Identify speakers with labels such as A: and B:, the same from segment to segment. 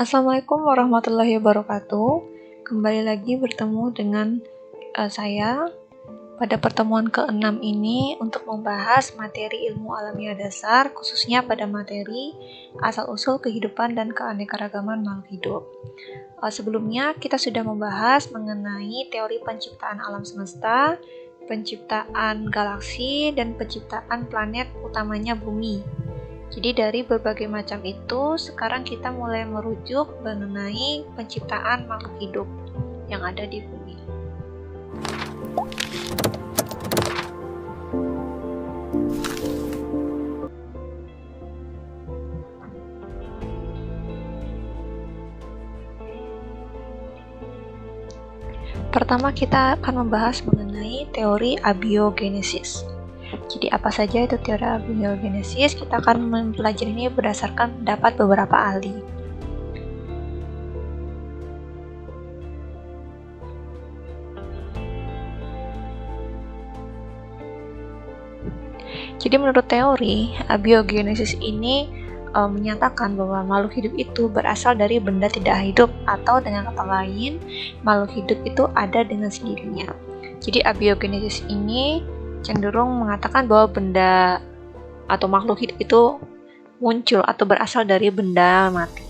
A: Assalamualaikum warahmatullahi wabarakatuh. Kembali lagi bertemu dengan saya pada pertemuan ke-6 ini untuk membahas materi ilmu alamiah dasar, khususnya pada materi asal-usul kehidupan dan keanekaragaman makhluk hidup. Sebelumnya kita sudah membahas mengenai teori penciptaan alam semesta, penciptaan galaksi, dan penciptaan planet utamanya bumi. Jadi dari berbagai macam itu, sekarang kita mulai merujuk mengenai penciptaan makhluk hidup yang ada di bumi. Pertama kita akan membahas mengenai teori abiogenesis. Jadi apa saja itu teori abiogenesis? Kita akan mempelajari ini berdasarkan pendapat beberapa ahli. Jadi menurut teori abiogenesis ini menyatakan bahwa makhluk hidup itu berasal dari benda tidak hidup, atau dengan kata lain makhluk hidup itu ada dengan sendirinya. Jadi abiogenesis ini cenderung mengatakan bahwa benda atau makhluk hidup itu muncul atau berasal dari benda mati.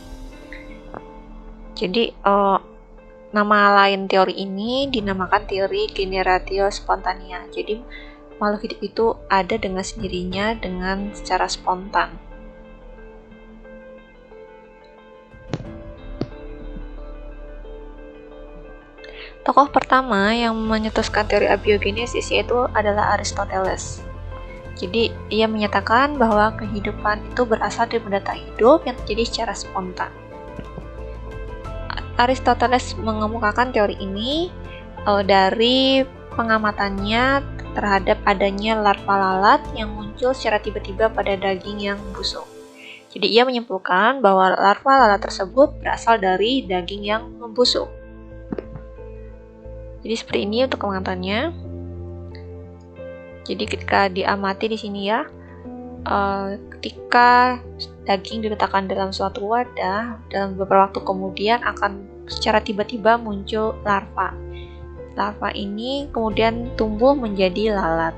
A: Jadi nama lain teori ini dinamakan teori generatio spontanea. Jadi makhluk hidup itu ada dengan sendirinya dengan secara spontan. Tokoh pertama yang menyetuskan teori abiogenesis yaitu adalah Aristoteles. Jadi ia menyatakan bahwa kehidupan itu berasal dari benda tak hidup yang terjadi secara spontan. Aristoteles mengemukakan teori ini dari pengamatannya terhadap adanya larva lalat yang muncul secara tiba-tiba pada daging yang busuk. Jadi ia menyimpulkan bahwa larva lalat tersebut berasal dari daging yang membusuk. Jadi seperti ini untuk pengamatannya. Jadi ketika diamati di sini ya, ketika daging diletakkan dalam suatu wadah, dalam beberapa waktu kemudian akan secara tiba-tiba muncul larva. Larva ini kemudian tumbuh menjadi lalat.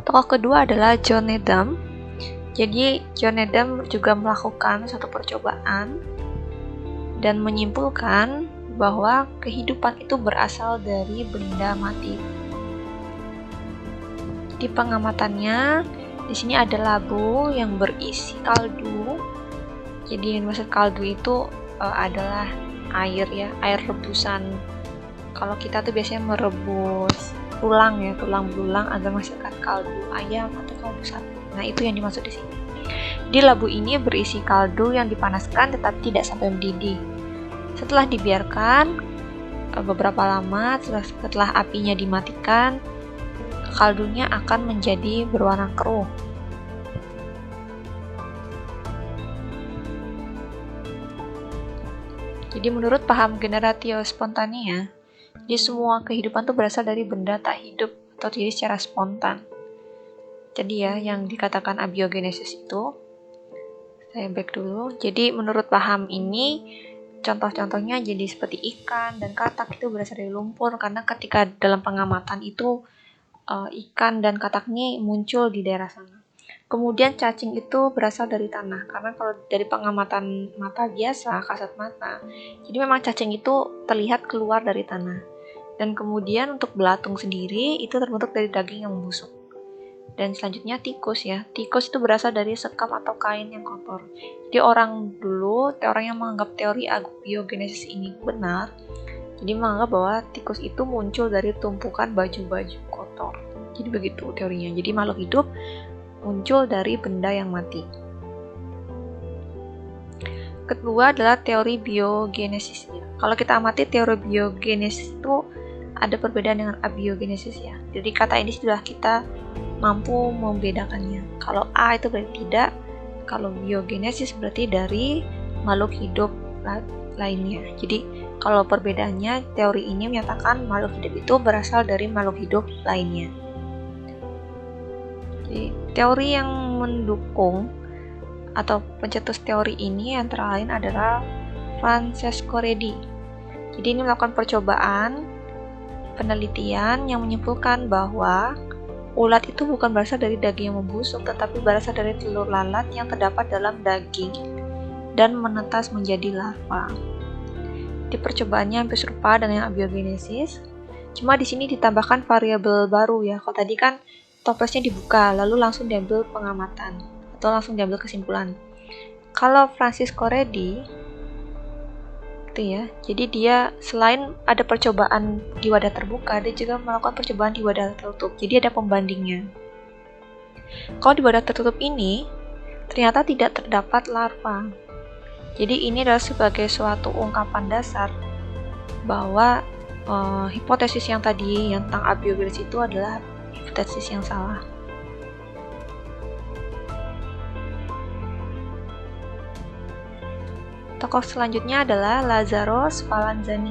A: Tokoh kedua adalah John Needham. Jadi John Needham juga melakukan satu percobaan dan menyimpulkan bahwa kehidupan itu berasal dari benda mati. Di pengamatannya, di sini ada labu yang berisi kaldu. Jadi yang dimaksud kaldu itu adalah air ya, air rebusan. Kalau kita tuh biasanya merebus tulang ya, tulang belulang agar menghasilkan kaldu ayam atau kaldu sapi. Nah, itu yang dimaksud di sini. Di labu ini berisi kaldu yang dipanaskan tetapi tidak sampai mendidih. Setelah dibiarkan beberapa lama, setelah apinya dimatikan, kaldunya akan menjadi berwarna keruh. Jadi menurut paham generatio spontanea, jadi semua kehidupan itu berasal dari benda tak hidup atau jadi secara spontan. Jadi ya, yang dikatakan abiogenesis itu, saya back dulu. Jadi menurut paham ini, contoh-contohnya jadi seperti ikan dan katak itu berasal dari lumpur, karena ketika dalam pengamatan itu ikan dan katak ini muncul di daerah sana. Kemudian cacing itu berasal dari tanah, karena kalau dari pengamatan mata biasa, kasat mata, jadi memang cacing itu terlihat keluar dari tanah. Dan kemudian untuk belatung sendiri itu terbentuk dari daging yang membusuk. Dan selanjutnya tikus ya. Tikus itu berasal dari sekam atau kain yang kotor. Jadi orang yang menganggap teori abiogenesis ini benar, jadi menganggap bahwa tikus itu muncul dari tumpukan baju-baju kotor. Jadi begitu teorinya. Jadi makhluk hidup muncul dari benda yang mati. Kedua adalah teori biogenesis ya. Kalau kita amati teori biogenesis itu ada perbedaan dengan abiogenesis ya. Jadi kata ini sudah kita mampu membedakannya. Kalau A itu berarti tidak, kalau biogenesis berarti dari makhluk hidup lainnya. Jadi kalau perbedaannya, teori ini menyatakan makhluk hidup itu berasal dari makhluk hidup lainnya. Jadi, teori yang mendukung atau pencetus teori ini antara lain adalah Francesco Redi. Jadi ini melakukan percobaan penelitian yang menyimpulkan bahwa ulat itu bukan berasal dari daging yang membusuk, tetapi berasal dari telur lalat yang terdapat dalam daging dan menetas menjadi larva. Di percobaannya hampir serupa dengan abiogenesis, cuma di sini ditambahkan variabel baru ya. Kalau tadi kan toplesnya dibuka, lalu langsung diambil pengamatan atau langsung diambil kesimpulan. Kalau Francisco Redi, gitu ya. Jadi dia selain ada percobaan di wadah terbuka, dia juga melakukan percobaan di wadah tertutup. Jadi ada pembandingnya. Kalau di wadah tertutup ini ternyata tidak terdapat larva. Jadi ini adalah sebagai suatu ungkapan dasar bahwa hipotesis yang tadi yang tentang abiogenesis itu adalah hipotesis yang salah. Tokoh selanjutnya adalah Lazzaro Spallanzani.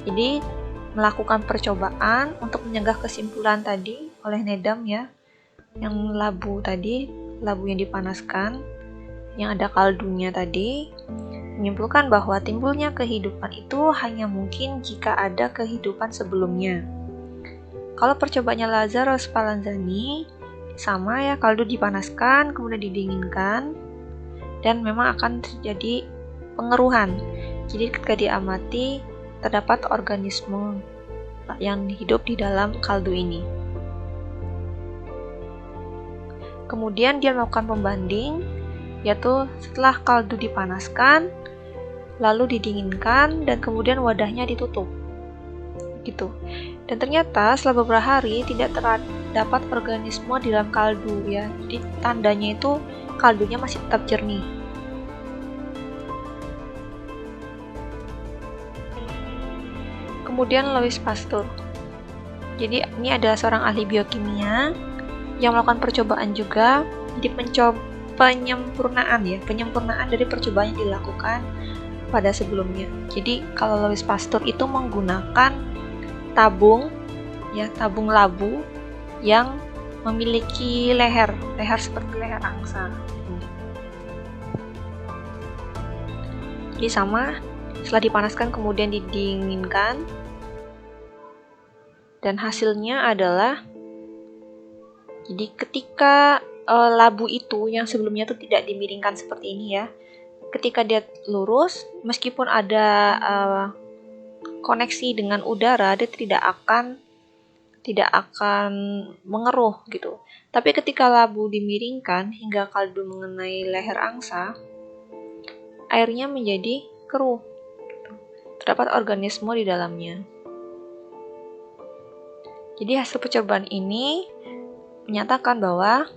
A: Jadi melakukan percobaan untuk menyegah kesimpulan tadi oleh Nedam ya, yang labu tadi, labu yang dipanaskan, yang ada kaldunya tadi, menyimpulkan bahwa timbulnya kehidupan itu hanya mungkin jika ada kehidupan sebelumnya. Kalau percobaannya Lazzaro Spallanzani sama ya, kaldu dipanaskan kemudian didinginkan dan memang akan terjadi pengeruhan. Jadi ketika diamati terdapat organisme yang hidup di dalam kaldu ini. Kemudian dia melakukan pembanding, yaitu setelah kaldu dipanaskan lalu didinginkan dan kemudian wadahnya ditutup gitu. Dan ternyata setelah beberapa hari tidak terdapat organisme di dalam kaldu ya. Jadi tandanya itu kaldunya masih tetap jernih. Kemudian Louis Pasteur. Jadi ini adalah seorang ahli biokimia yang melakukan percobaan juga. Jadi penyempurnaan dari percobaan yang dilakukan pada sebelumnya. Jadi kalau Louis Pasteur itu menggunakan tabung labu yang memiliki leher seperti leher angsa. Jadi sama, setelah dipanaskan kemudian didinginkan. Dan hasilnya adalah, jadi ketika labu itu yang sebelumnya itu tidak dimiringkan seperti ini ya, ketika dia lurus, meskipun ada koneksi dengan udara, dia tidak akan mengeruh gitu. Tapi ketika labu dimiringkan hingga kaldu mengenai leher angsa, airnya menjadi keruh. Terdapat organisme di dalamnya. Jadi hasil percobaan ini menyatakan bahwa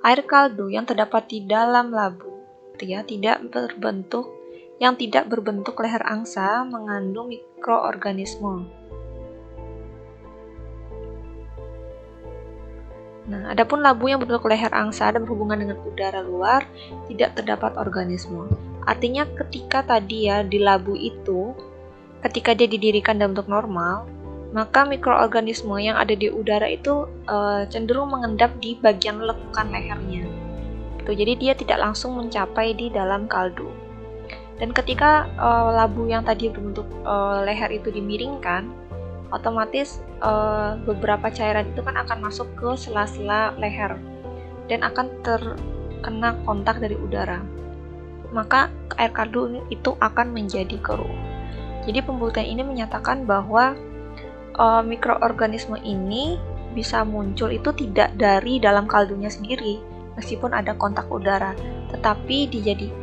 A: air kaldu yang terdapat di dalam labu tidak berbentuk leher angsa mengandung mikroorganisme. Nah, adapun labu yang berbentuk leher angsa dan berhubungan dengan udara luar tidak terdapat organisme. Artinya ketika tadi ya di labu itu, ketika dia didirikan dalam bentuk normal, maka mikroorganisme yang ada di udara itu cenderung mengendap di bagian lekukan lehernya. Jadi dia tidak langsung mencapai di dalam kaldu. Dan ketika labu yang tadi berbentuk leher itu dimiringkan, otomatis beberapa cairan itu kan akan masuk ke sela-sela leher dan akan terkena kontak dari udara. Maka air kaldu itu akan menjadi keruh. Jadi pembuktian ini menyatakan bahwa mikroorganisme ini bisa muncul itu tidak dari dalam kaldunya sendiri, meskipun ada kontak udara, tetapi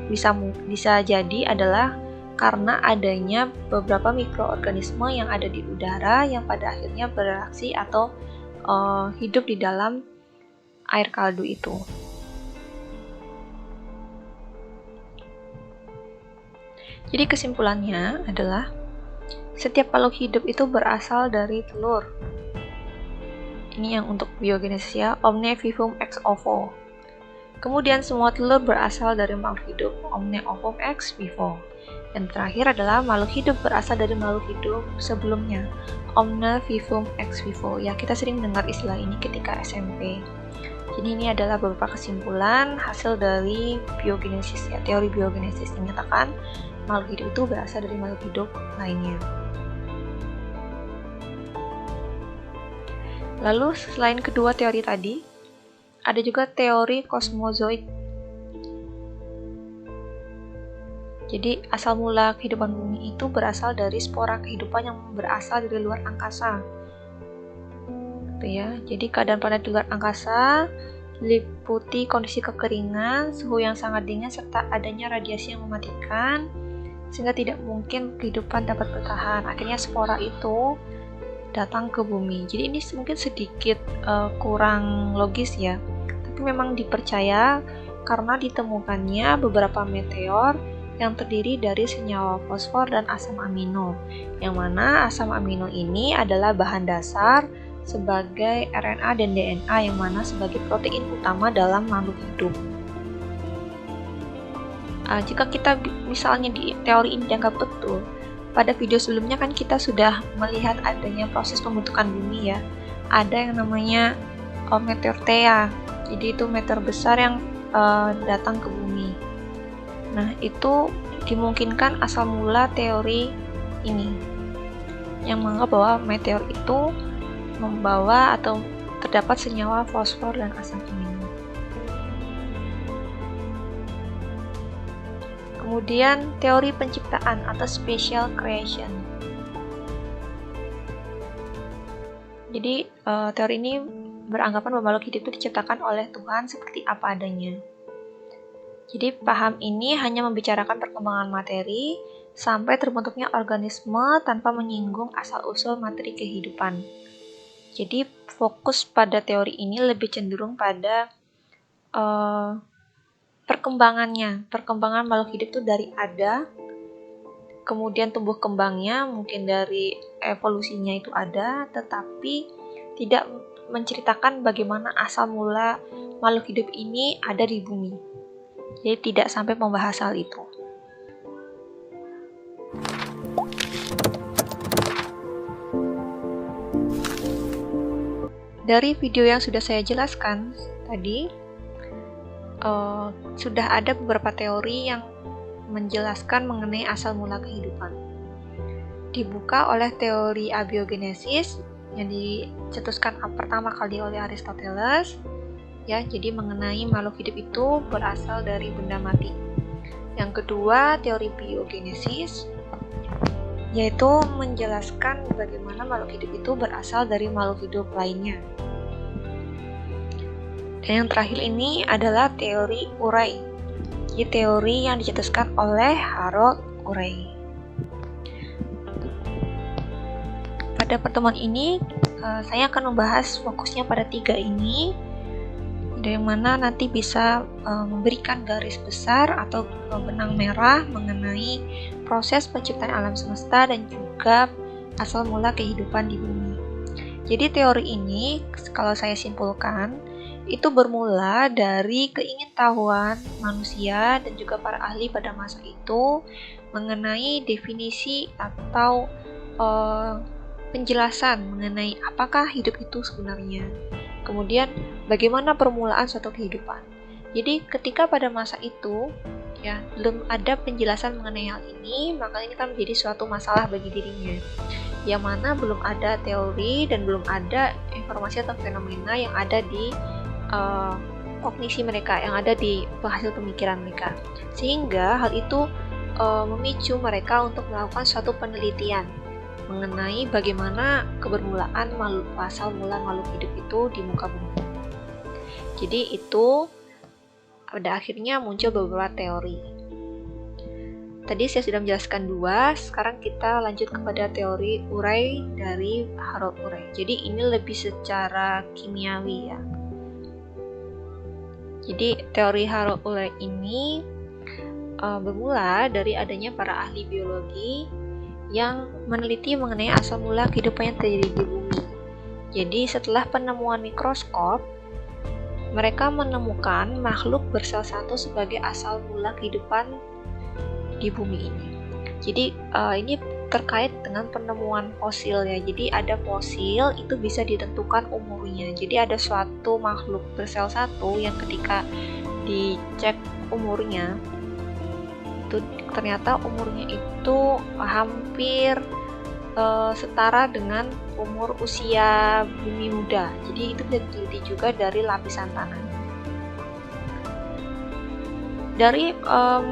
A: bisa jadi adalah karena adanya beberapa mikroorganisme yang ada di udara yang pada akhirnya bereaksi atau hidup di dalam air kaldu itu. Jadi kesimpulannya adalah setiap makhluk hidup itu berasal dari telur. Ini yang untuk biogenesis ya, omne vivum ex ovo. Kemudian semua telur berasal dari makhluk hidup, omne ovum ex vivo. Dan terakhir adalah makhluk hidup berasal dari makhluk hidup sebelumnya, omne vivum ex vivo. Ya, kita sering dengar istilah ini ketika SMP. Jadi ini adalah beberapa kesimpulan hasil dari biogenesis ya. Teori biogenesis menyatakan makhluk hidup itu berasal dari makhluk hidup lainnya. Lalu selain kedua teori tadi, ada juga teori kosmozoid. Jadi asal mula kehidupan bumi itu berasal dari spora kehidupan yang berasal dari luar angkasa. Ya, jadi keadaan planet di luar angkasa diliputi kondisi kekeringan, suhu yang sangat dingin, serta adanya radiasi yang mematikan, sehingga tidak mungkin kehidupan dapat bertahan. Akhirnya spora itu datang ke bumi. Jadi ini mungkin sedikit kurang logis ya, tapi memang dipercaya karena ditemukannya beberapa meteor yang terdiri dari senyawa fosfor dan asam amino, yang mana asam amino ini adalah bahan dasar sebagai RNA dan DNA, yang mana sebagai protein utama dalam makhluk hidup. Jika kita misalnya di teori ini dianggap betul, pada video sebelumnya kan kita sudah melihat adanya proses pembentukan bumi ya. Ada yang namanya meteor Theia, jadi itu meteor besar yang datang ke bumi. Nah, itu dimungkinkan asal mula teori ini, yang menganggap bahwa meteor itu membawa atau terdapat senyawa fosfor dan asam amino. Kemudian teori penciptaan atau special creation. Jadi teori ini beranggapan bahwa makhluk hidup itu diciptakan oleh Tuhan seperti apa adanya. Jadi paham ini hanya membicarakan perkembangan materi sampai terbentuknya organisme tanpa menyinggung asal-usul materi kehidupan. Jadi fokus pada teori ini lebih cenderung pada perkembangan makhluk hidup itu dari ada, kemudian tumbuh kembangnya mungkin dari evolusinya itu ada, tetapi tidak menceritakan bagaimana asal mula makhluk hidup ini ada di bumi. Jadi tidak sampai membahas hal itu. Dari video yang sudah saya jelaskan tadi, sudah ada beberapa teori yang menjelaskan mengenai asal mula kehidupan. Dibuka oleh teori abiogenesis yang dicetuskan pertama kali oleh Aristoteles, ya, jadi mengenai makhluk hidup itu berasal dari benda mati. Yang kedua, teori biogenesis, yaitu menjelaskan bagaimana makhluk hidup itu berasal dari makhluk hidup lainnya. Dan yang terakhir ini adalah teori Urey, jadi teori yang dicetuskan oleh Harold Urey. Pada pertemuan ini, saya akan membahas fokusnya pada 3 ini, dari mana nanti bisa memberikan garis besar atau benang merah mengenai proses penciptaan alam semesta dan juga asal mula kehidupan di bumi. Jadi teori ini, kalau saya simpulkan, itu bermula dari keingintahuan manusia dan juga para ahli pada masa itu mengenai definisi atau penjelasan mengenai apakah hidup itu sebenarnya. Kemudian bagaimana permulaan suatu kehidupan. Jadi ketika pada masa itu ya belum ada penjelasan mengenai hal ini, maka ini kan menjadi suatu masalah bagi dirinya. Yang mana belum ada teori dan belum ada informasi atau fenomena yang ada di kognisi mereka, yang ada di hasil pemikiran mereka, sehingga hal itu memicu mereka untuk melakukan suatu penelitian mengenai bagaimana kebermulaan asal mula makhluk hidup itu di muka bumi. Jadi itu pada akhirnya muncul beberapa teori. Tadi saya sudah menjelaskan 2, sekarang kita lanjut kepada teori Urey dari Harold Urey. Jadi ini lebih secara kimiawi ya. Jadi teori Harold Urey ini bermula dari adanya para ahli biologi yang meneliti mengenai asal mula kehidupan yang terjadi di bumi. Jadi setelah penemuan mikroskop, mereka menemukan makhluk bersel satu sebagai asal mula kehidupan di bumi ini. Jadi ini terkait dengan penemuan fosil ya. Jadi ada fosil itu bisa ditentukan umurnya. Jadi ada suatu makhluk bersel satu yang ketika dicek umurnya itu ternyata umurnya itu hampir setara dengan umur usia bumi muda. Jadi itu bisa diteliti juga dari lapisan tanah. Dari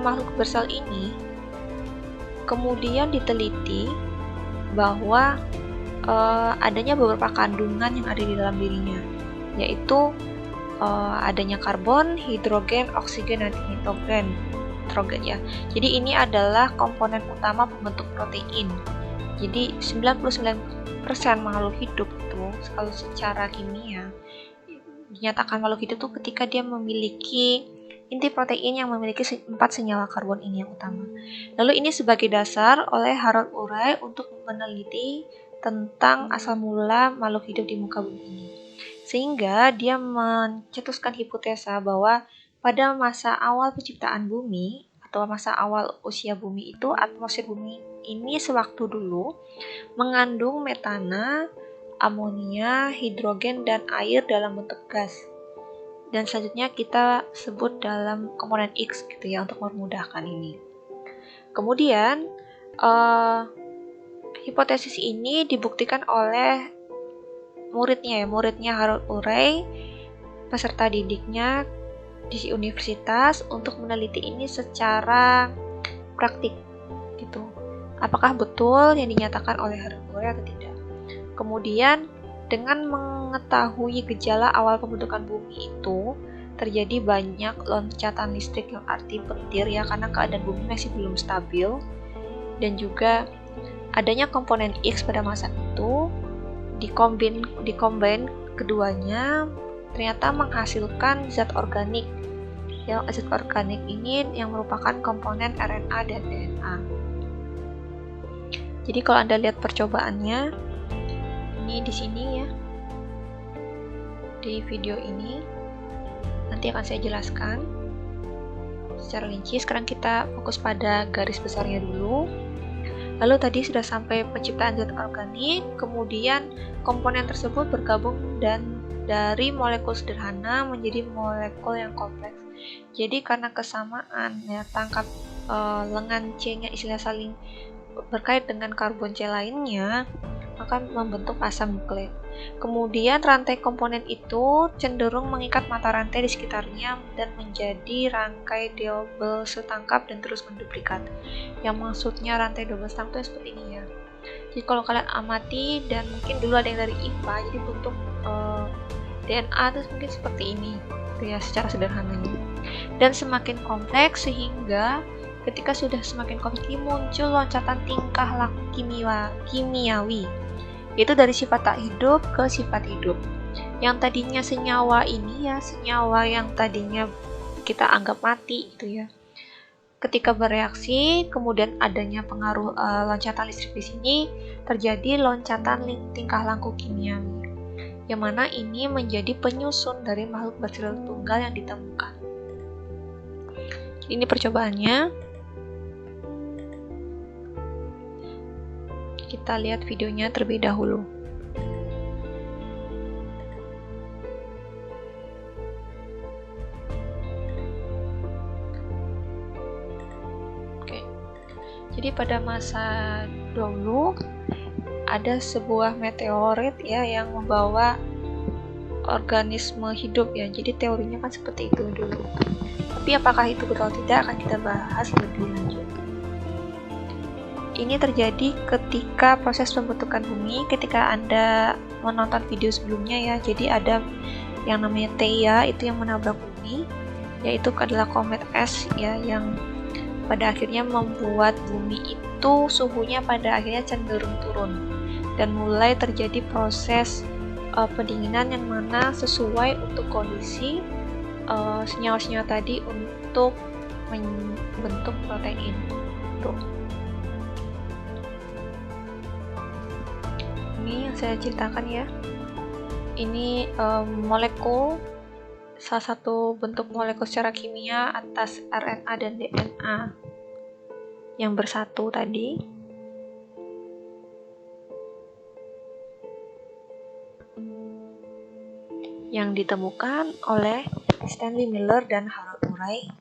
A: makhluk bersel ini kemudian diteliti bahwa adanya beberapa kandungan yang ada di dalam dirinya, yaitu adanya karbon, hidrogen, oksigen, dan nitrogen ya. Jadi ini adalah komponen utama pembentuk protein. Jadi 99% makhluk hidup itu kalau secara kimia dinyatakan makhluk hidup itu ketika dia memiliki inti protein yang memiliki 4 senyawa karbon ini yang utama. Lalu ini sebagai dasar oleh Harold Urey untuk meneliti tentang asal mula makhluk hidup di muka bumi ini. Sehingga dia mencetuskan hipotesa bahwa pada masa awal penciptaan bumi atau masa awal usia bumi itu atmosfer bumi ini sewaktu dulu mengandung metana, amonia, hidrogen, dan air dalam bentuk gas. Dan selanjutnya kita sebut dalam komponen X gitu ya untuk memudahkan ini. Kemudian hipotesis ini dibuktikan oleh muridnya Harold Urey, peserta didiknya di universitas untuk meneliti ini secara praktik gitu. Apakah betul yang dinyatakan oleh Harold Urey atau tidak? Kemudian dengan mengetahui gejala awal pembentukan bumi itu terjadi banyak loncatan listrik yang arti petir ya, karena keadaan bumi masih belum stabil, dan juga adanya komponen X pada masa itu dikombin keduanya ternyata menghasilkan zat organik. Ya, zat organik ini yang merupakan komponen RNA dan DNA. Jadi kalau Anda lihat percobaannya ini di sini ya, di video ini nanti akan saya jelaskan secara rinci. Sekarang kita fokus pada garis besarnya dulu. Lalu tadi sudah sampai penciptaan zat organik, kemudian komponen tersebut bergabung dan dari molekul sederhana menjadi molekul yang kompleks. Jadi karena kesamaan ya tangkap lengan C-nya istilah saling berkait dengan karbon C lainnya, maka membentuk asam nukleik. Kemudian rantai komponen itu cenderung mengikat mata rantai di sekitarnya dan menjadi rangkai double setangkap dan terus menduplikat. Yang maksudnya rantai double setangkap itu seperti ini ya. Jadi kalau kalian amati, dan mungkin dulu ada yang dari IPA, jadi bentuk DNA itu mungkin seperti ini ya secara sederhananya. Dan semakin kompleks sehingga ketika sudah semakin kompleks muncul loncatan tingkah laku kimiawi, yaitu dari sifat tak hidup ke sifat hidup. Yang tadinya senyawa ini ya, senyawa yang tadinya kita anggap mati itu ya, ketika bereaksi kemudian adanya pengaruh loncatan listrik di sini, terjadi loncatan tingkah laku kimiawi, yang mana ini menjadi penyusun dari makhluk bersel tunggal yang ditemukan. Ini percobaannya. Kita lihat videonya terlebih dahulu. Oke. Jadi pada masa dulu ada sebuah meteorit ya yang membawa organisme hidup ya. Jadi teorinya kan seperti itu dulu. Tapi apakah itu betul atau tidak akan kita bahas lebih lanjut. Ini terjadi ketika proses pembentukan bumi, ketika Anda menonton video sebelumnya ya. Jadi ada yang namanya Theia itu yang menabrak bumi, yaitu adalah komet es ya, yang pada akhirnya membuat bumi itu suhunya pada akhirnya cenderung turun dan mulai terjadi proses pendinginan yang mana sesuai untuk kondisi senyawa-senyawa tadi untuk membentuk protein. Tuh. Ini yang saya ceritakan ya. Ini molekul, salah satu bentuk molekul secara kimia atas RNA dan DNA yang bersatu tadi. yang ditemukan oleh Stanley Miller dan Harold Urey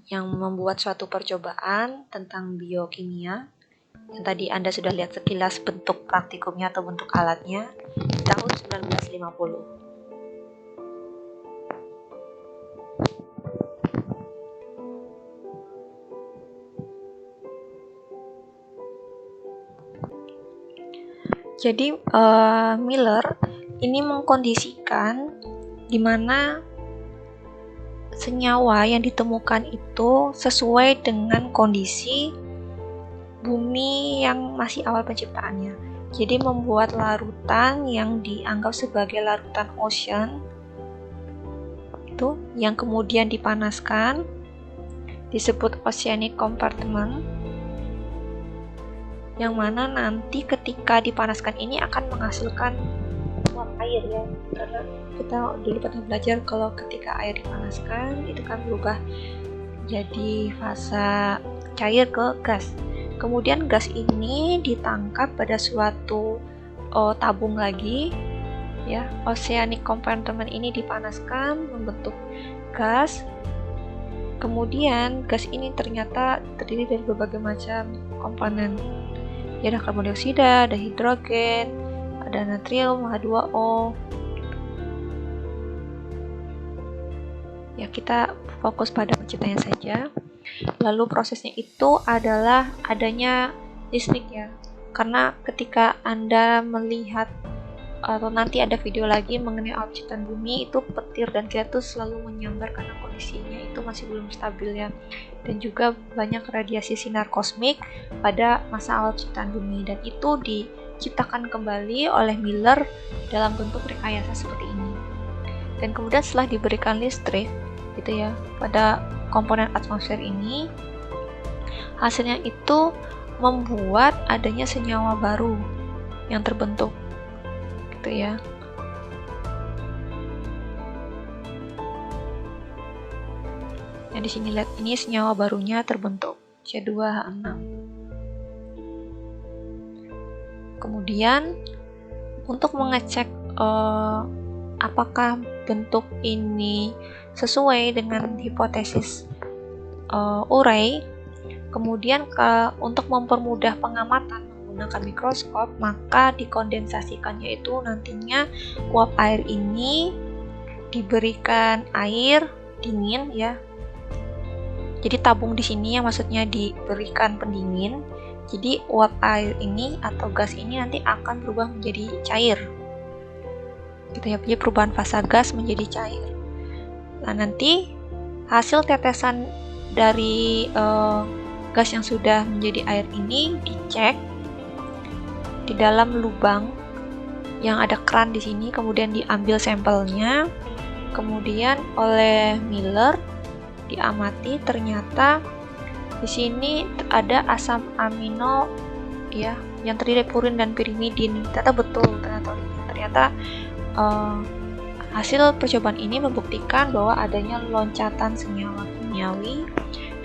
A: yang membuat suatu percobaan tentang biokimia yang tadi Anda sudah lihat sekilas bentuk praktikumnya atau bentuk alatnya di tahun 1950. Jadi Miller ini mengkondisikan di mana senyawa yang ditemukan itu sesuai dengan kondisi bumi yang masih awal penciptaannya. Jadi membuat larutan yang dianggap sebagai larutan ocean itu yang kemudian dipanaskan disebut oceanic compartment, yang mana nanti ketika dipanaskan ini akan menghasilkan uap air ya, karena kita dulu pernah belajar kalau ketika air dipanaskan itu kan berubah jadi fasa cair ke gas. Kemudian gas ini ditangkap pada suatu tabung lagi ya. Oceanic compartment ini dipanaskan membentuk gas. Kemudian gas ini ternyata terdiri dari berbagai macam komponen. Ya, ada karbon dioksida, ada hidrogen, ada natrium, H2O. Ya, kita fokus pada penciptanya saja. Lalu prosesnya itu adalah adanya listrik ya. Karena ketika Anda melihat atau nanti ada video lagi mengenai alam ciptaan bumi, itu petir dan kilat itu selalu menyambar karena kondisinya itu masih belum stabil ya, dan juga banyak radiasi sinar kosmik pada masa awal ciptaan bumi, dan itu diciptakan kembali oleh Miller dalam bentuk rekayasa seperti ini. Dan kemudian setelah diberikan listrik gitu ya pada komponen atmosfer ini, hasilnya itu membuat adanya senyawa baru yang terbentuk gitu ya. Nah, di sini lihat, ini senyawa barunya terbentuk C2H6. Kemudian untuk mengecek apakah bentuk ini sesuai dengan hipotesis Urey, kemudian untuk mempermudah pengamatan menggunakan mikroskop, maka dikondensasikannya itu nantinya uap air ini diberikan air dingin ya. Jadi tabung di sini yang maksudnya diberikan pendingin. Jadi uap air ini atau gas ini nanti akan berubah menjadi cair. Gitu ya, jadi perubahan fasa gas menjadi cair. Nah, nanti hasil tetesan dari gas yang sudah menjadi air ini dicek di dalam lubang yang ada keran di sini, kemudian diambil sampelnya, kemudian oleh Miller diamati, ternyata di sini ada asam amino ya yang terdiri dari purin dan pirimidin. Ternyata betul, ternyata hasil percobaan ini membuktikan bahwa adanya loncatan senyawa kimiawi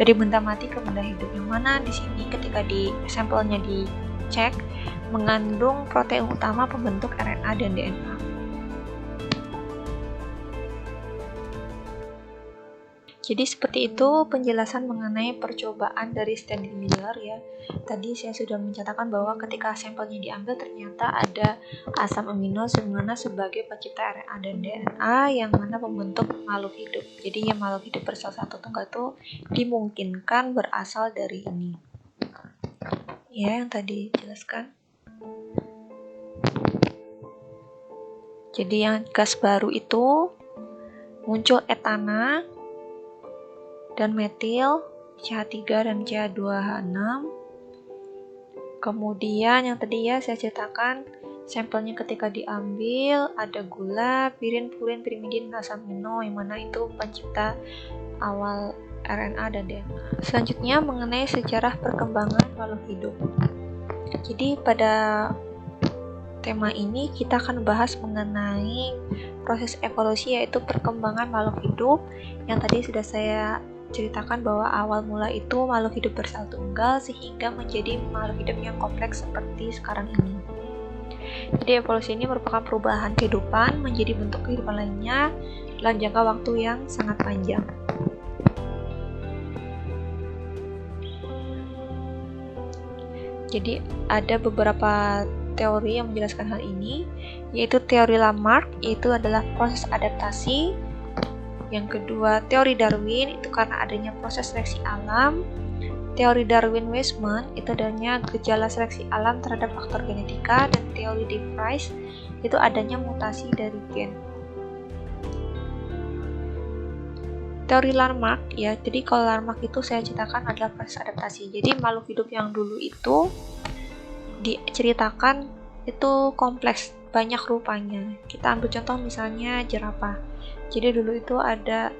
A: dari benda mati ke benda hidup, yang mana di sini ketika di sampelnya dicek mengandung protein utama pembentuk RNA dan DNA. Jadi seperti itu penjelasan mengenai percobaan dari Stanley Miller ya. Tadi saya sudah mencatatkan bahwa ketika sampelnya diambil ternyata ada asam amino sebagai pencipta RNA dan DNA yang mana membentuk makhluk hidup. Jadi yang makhluk hidup bersel satu tunggal itu dimungkinkan berasal dari ini. Ya, yang tadi dijelaskan. Jadi yang gas baru itu muncul etana dan metil, CH3 dan CH2H6. Kemudian yang tadi ya saya ceritakan, sampelnya ketika diambil ada gula, pirin, purin, pirimidin, asam amino, yang mana itu pencipta awal RNA dan DNA. Selanjutnya mengenai sejarah perkembangan makhluk hidup. Jadi pada tema ini kita akan bahas mengenai proses evolusi, yaitu perkembangan makhluk hidup yang tadi sudah saya ceritakan bahwa awal mula itu makhluk hidup bersel tunggal sehingga menjadi makhluk hidup yang kompleks seperti sekarang ini. Jadi evolusi ini merupakan perubahan kehidupan menjadi bentuk kehidupan lainnya dalam jangka waktu yang sangat panjang. Jadi ada beberapa teori yang menjelaskan hal ini, yaitu teori Lamarck, yaitu adalah proses adaptasi. Yang kedua, teori Darwin, itu karena adanya proses seleksi alam. Teori Darwin-Weismann, itu adanya gejala seleksi alam terhadap faktor genetika. Dan teori De Vries, itu adanya mutasi dari gen. Teori Lamarck ya, jadi kalau Lamarck itu saya ceritakan adalah proses adaptasi. Jadi makhluk hidup yang dulu itu diceritakan itu kompleks, banyak rupanya. Kita ambil contoh misalnya jerapah. Jadi dulu itu ada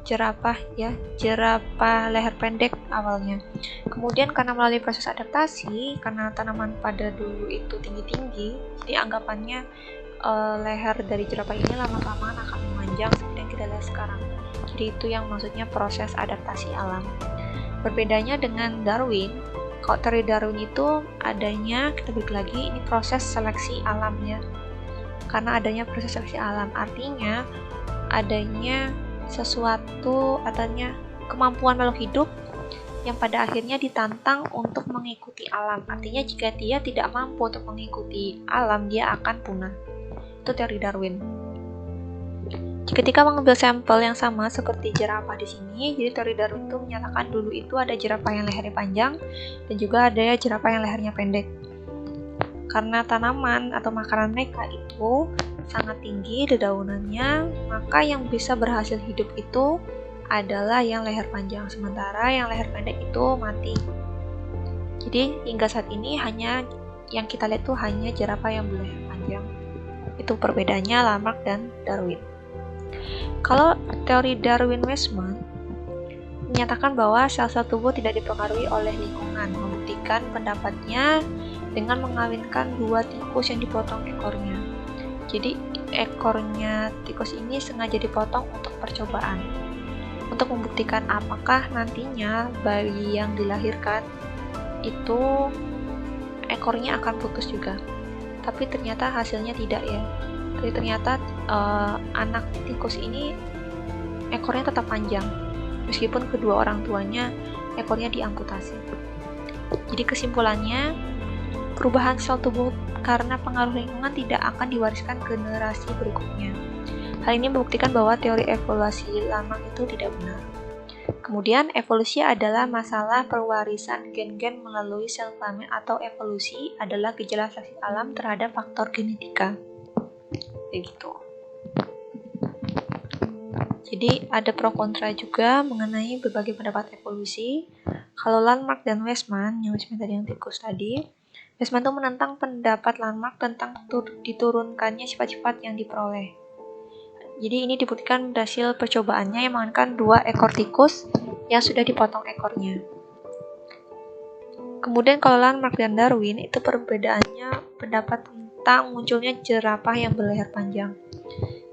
A: jerapah ya, jerapah leher pendek awalnya. Kemudian karena melalui proses adaptasi, karena tanaman pada dulu itu tinggi-tinggi, jadi anggapannya leher dari jerapah ini lama-kelamaan akan memanjang seperti yang kita lihat sekarang. Jadi itu yang maksudnya proses adaptasi alam. Berbedanya dengan Darwin, kalau teori Darwin itu adanya, kita balik lagi, ini proses seleksi alamnya. Karena adanya proses seleksi alam, artinya adanya sesuatu, adanya kemampuan makhluk hidup yang pada akhirnya ditantang untuk mengikuti alam. Artinya jika dia tidak mampu untuk mengikuti alam, dia akan punah. Itu teori Darwin. Ketika mengambil sampel yang sama seperti jerapah di sini, jadi teori Darwin itu menyatakan dulu itu ada jerapah yang lehernya panjang dan juga ada jerapah yang lehernya pendek. Karena tanaman atau makanan mereka itu sangat tinggi dedaunannya, maka yang bisa berhasil hidup itu adalah yang leher panjang, sementara yang leher pendek itu mati. Jadi hingga saat ini hanya yang kita lihat itu hanya jerapah yang berleher panjang. Itu perbedaannya Lamarck dan Darwin. Kalau teori Darwin-Weismann menyatakan bahwa sel-sel tubuh tidak dipengaruhi oleh lingkungan, membuktikan pendapatnya dengan mengawinkan dua tikus yang dipotong ekornya. Jadi ekornya tikus ini sengaja dipotong untuk percobaan, untuk membuktikan apakah nantinya bayi yang dilahirkan itu ekornya akan putus juga. Tapi ternyata hasilnya tidak ya. Jadi ternyata anak tikus ini ekornya tetap panjang, meskipun kedua orang tuanya ekornya diamputasi. Jadi kesimpulannya, perubahan sel tubuh karena pengaruh lingkungan tidak akan diwariskan ke generasi berikutnya. Hal ini membuktikan bahwa teori evolusi Lamarck itu tidak benar. Kemudian, evolusi adalah masalah perwarisan gen-gen melalui sel kelamin, atau evolusi adalah gejala seleksi alam terhadap faktor genetika. Begitu. Jadi ada pro kontra juga mengenai berbagai pendapat evolusi. Kalau Lamarck dan Weismann, yang tadi yang tikus tadi, Weismann itu menentang pendapat Lamarck tentang diturunkannya sifat-sifat yang diperoleh. Jadi ini dibuktikan hasil percobaannya yang menggunakan 2 ekor tikus yang sudah dipotong ekornya. Kemudian kalau Lamarck dan Darwin itu perbedaannya pendapat tentang munculnya jerapah yang berleher panjang.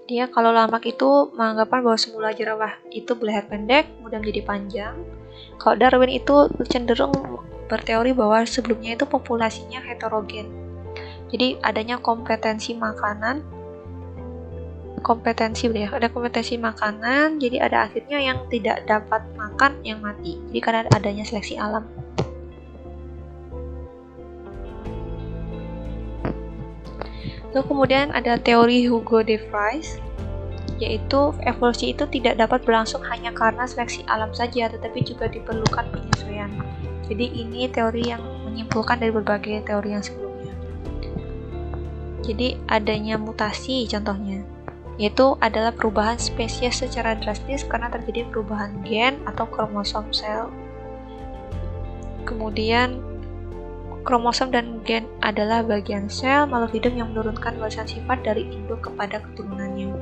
A: Dia kalau Lamarck itu menganggapan bahwa semula jerapah itu berleher pendek, kemudian menjadi panjang. Kalau Darwin itu cenderung berteori bahwa sebelumnya itu populasinya heterogen. Jadi adanya kompetensi makanan, ada kompetensi makanan, jadi ada akhirnya yang tidak dapat makan yang mati. Jadi karena adanya seleksi alam. Lalu kemudian ada teori Hugo de Vries, yaitu evolusi itu tidak dapat berlangsung hanya karena seleksi alam saja, tetapi juga diperlukan penyesuaian. Jadi ini teori yang menyimpulkan dari berbagai teori yang sebelumnya. Jadi adanya mutasi contohnya, yaitu adalah perubahan spesies secara drastis karena terjadi perubahan gen atau kromosom sel. Kemudian kromosom dan gen adalah bagian sel makhluk hidup yang menurunkan warisan sifat dari induk kepada keturunannya.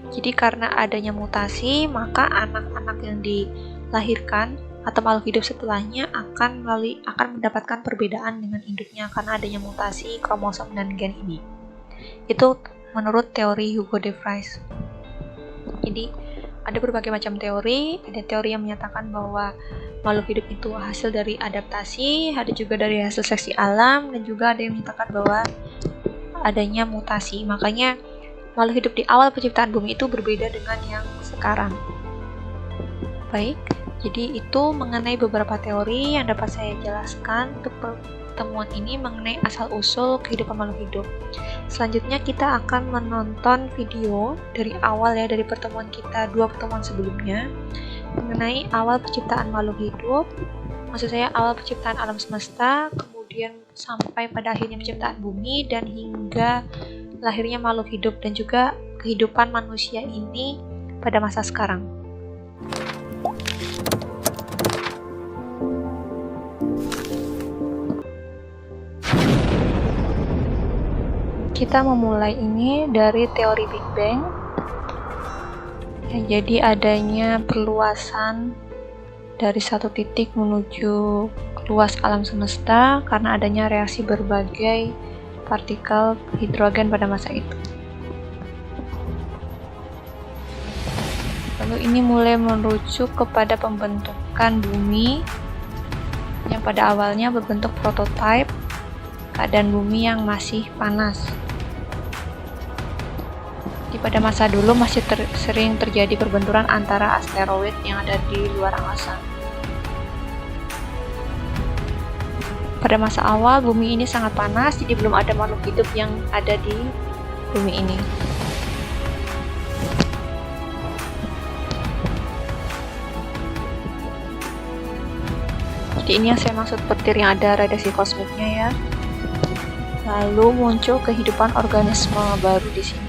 A: Jadi karena adanya mutasi, maka anak-anak yang dilahirkan atau makhluk hidup setelahnya akan mendapatkan perbedaan dengan induknya karena adanya mutasi kromosom dan gen ini. Itu menurut teori Hugo de Vries. Jadi ada berbagai macam teori, ada teori yang menyatakan bahwa makhluk hidup itu hasil dari adaptasi, ada juga dari hasil seleksi alam, dan juga ada yang menyatakan bahwa adanya mutasi. Makanya makhluk hidup di awal penciptaan bumi itu berbeda dengan yang sekarang. Baik, jadi itu mengenai beberapa teori yang dapat saya jelaskan untuk pertemuan ini mengenai asal-usul kehidupan makhluk hidup. Selanjutnya kita akan menonton video dari awal ya, dari pertemuan kita 2 pertemuan sebelumnya mengenai awal penciptaan makhluk hidup, maksud saya awal penciptaan alam semesta, kemudian sampai pada akhirnya penciptaan bumi dan hingga lahirnya makhluk hidup dan juga kehidupan manusia ini pada masa sekarang. Kita memulai ini dari teori Big Bang. Ya, jadi adanya perluasan dari satu titik menuju luas alam semesta karena adanya reaksi berbagai partikel hidrogen pada masa itu. Lalu ini mulai merujuk kepada pembentukan bumi yang pada awalnya berbentuk prototipe keadaan bumi yang masih panas. Pada masa dulu masih sering terjadi perbenturan antara asteroid yang ada di luar angkasa. Pada masa awal bumi ini sangat panas, jadi belum ada makhluk hidup yang ada di bumi ini. Jadi ini yang saya maksud petir yang ada radiasi kosmiknya ya. Lalu muncul kehidupan organisme baru di sini.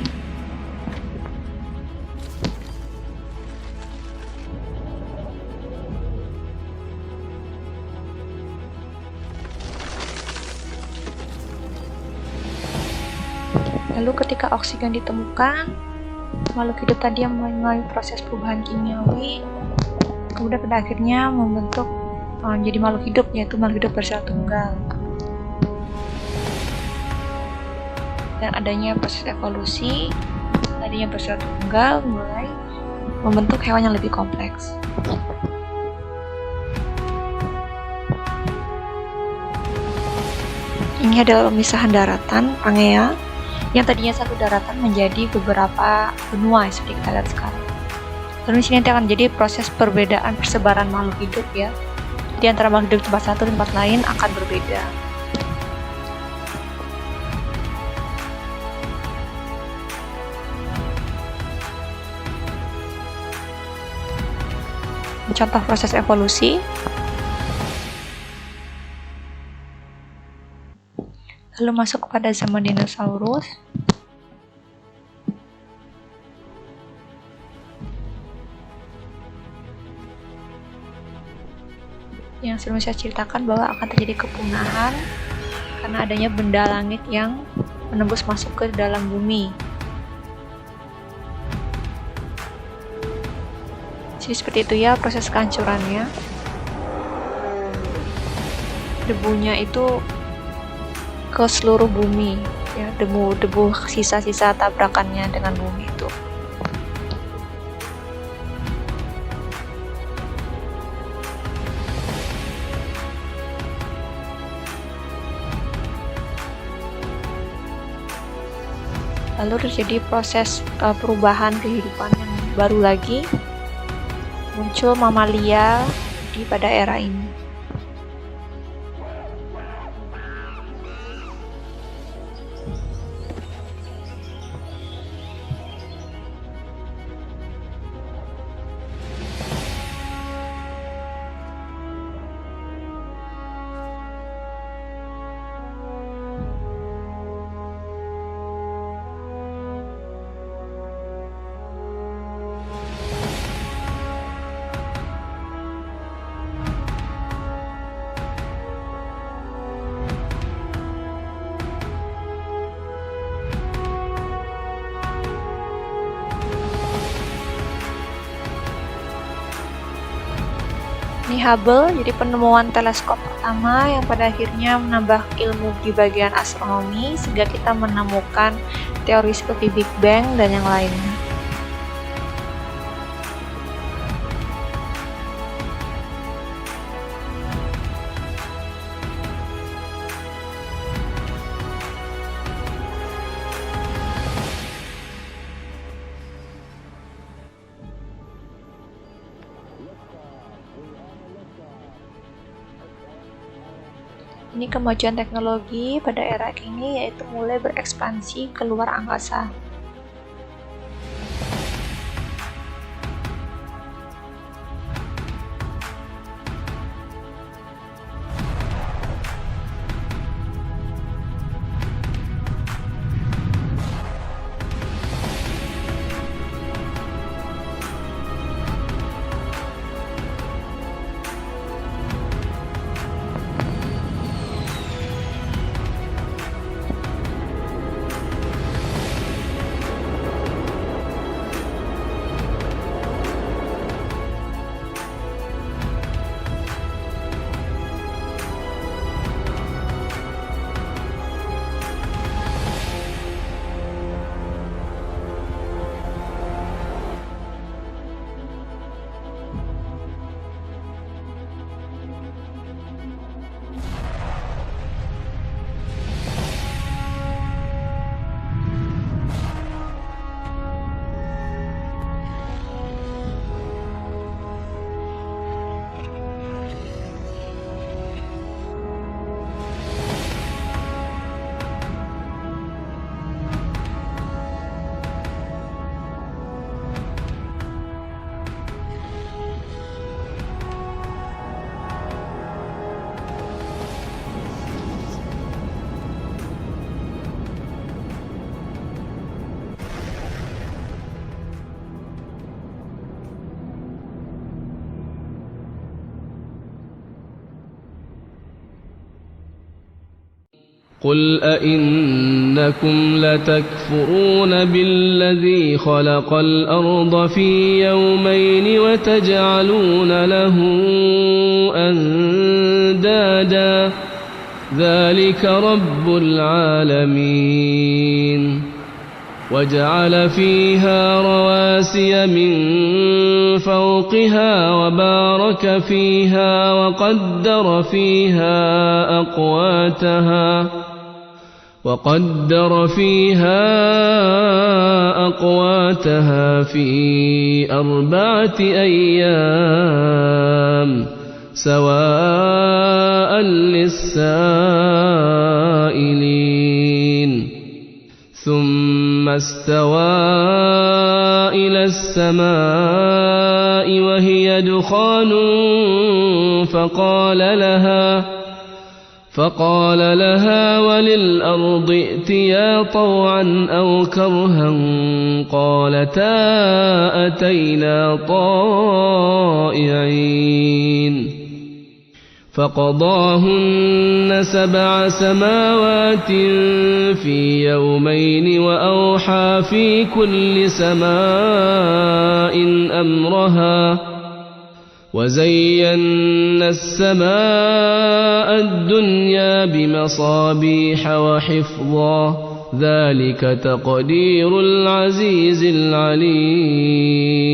A: Lalu ketika oksigen ditemukan, makhluk hidup tadi yang melalui proses perubahan kimiawi, kemudian pada akhirnya membentuk menjadi makhluk hidup, yaitu makhluk hidup bersel tunggal. Dan adanya proses evolusi, adanya bersel tunggal mulai membentuk hewan yang lebih kompleks. Ini adalah pemisahan daratan, Pangea, yang tadinya satu daratan menjadi beberapa benua seperti kita lihat sekarang. Lalu di sini nanti akan jadi proses perbedaan persebaran makhluk hidup ya. Di antara makhluk hidup tempat satu dan tempat lain akan berbeda. Contoh proses evolusi. Lalu masuk kepada zaman dinosaurus. Yang sebelum saya ceritakan bahwa akan terjadi kepunahan karena adanya benda langit yang menembus masuk ke dalam bumi. Jadi seperti itu ya proses kehancurannya. Debunya itu ke seluruh bumi ya, debu sisa-sisa tabrakannya dengan bumi itu. Lalu terjadi proses perubahan kehidupan yang baru lagi, muncul mamalia pada era ini. Ini Hubble, jadi penemuan teleskop pertama yang pada akhirnya menambah ilmu di bagian astronomi sehingga kita menemukan teori seperti Big Bang dan yang lainnya. Ini kemajuan teknologi pada era kini yaitu mulai berekspansi ke luar angkasa.
B: قل أئنكم لتكفرون بالذي خلق الأرض في يومين وتجعلون له أندادا ذلك رب العالمين وجعل فيها رواسي من فوقها وبارك فيها وقدر فيها أقواتها في 4 أيام سواء للسائلين ثم استوى إلى السماء وهي دخان فقال لها وللأرض ائتيا طوعا أو كرها قالتا أتينا طائعين فقضاهن 7 سماوات في يومين وأوحى في كل سماء أمرها وزينا السماء الدنيا بمصابيح وحفظا ذلك تقدير العزيز العليم